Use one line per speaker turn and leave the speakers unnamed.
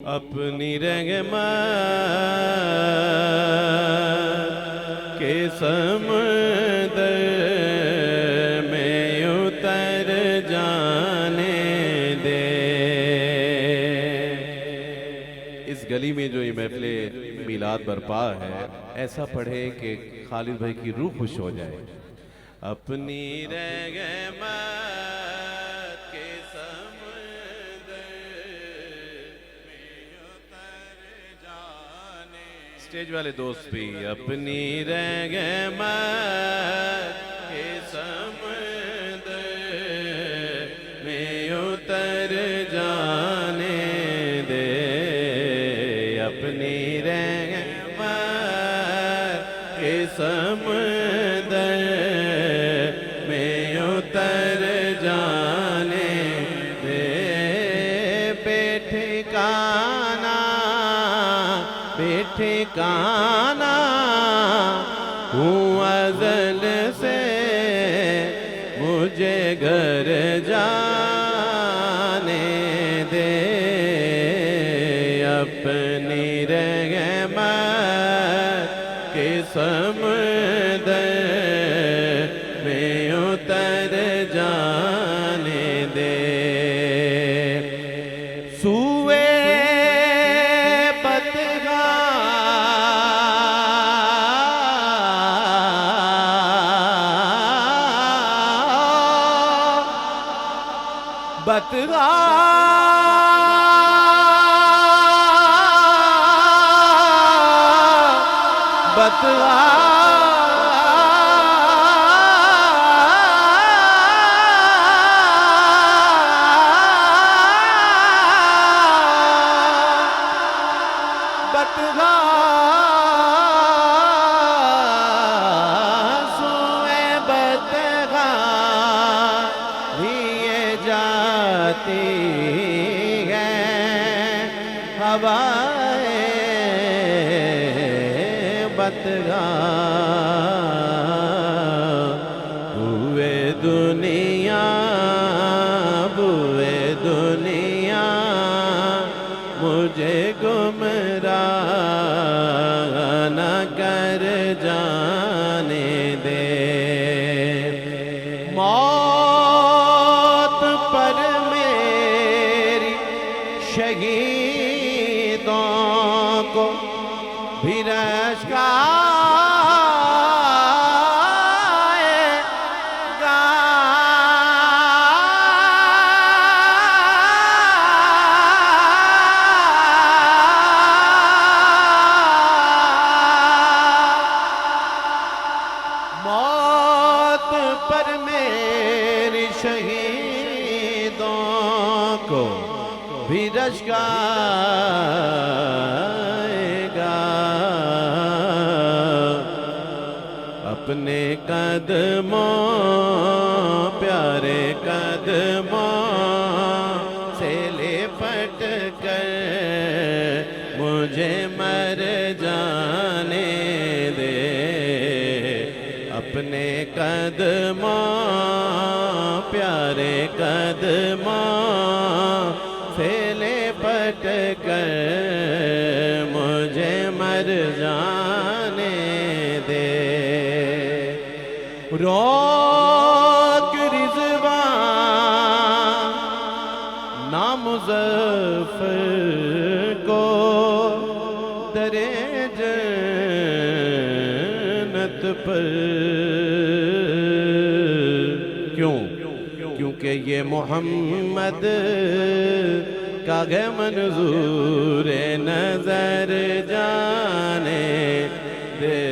اپنی رحمت کے سمندر میں اتر جانے دے۔ اس گلی میں جو یہ محفل میلاد برپا ہے، ایسا پڑھے کہ خالد بھائی کی روح خوش ہو جائے۔ اپنی رحمت کے سمندر میں اتر جانے، اسٹیج والے دوست بھی اپنی رحمت کے سمندر میں اتر جانے دے۔ اپنی رحمت کے سمندر میں اتر جانے دے۔ بے ٹھکانہ ہوں ازل سے، مجھے گھر جانے دے۔ اپنی رحمت کے سمندر میں اتر جانے دے۔ سوئے بوئے دنیا مجھے گمراہ نہ کر جانے دے۔ موت پر میری شہیدوں کو بھی موت پر میری شہیدوں کو بھی رشکائے گا۔ اپنے قدموں پیارے قدموں سے لپٹ کر مجھے مر جانے دے۔ اپنے قدموں پیارے قدموں سے لپٹ کر مجھے مر جانے دے۔ روک رضوان نامظفر کو درے جنت پر۔ کیونکہ یہ محمد کا ہے منظور نظر جانے دے۔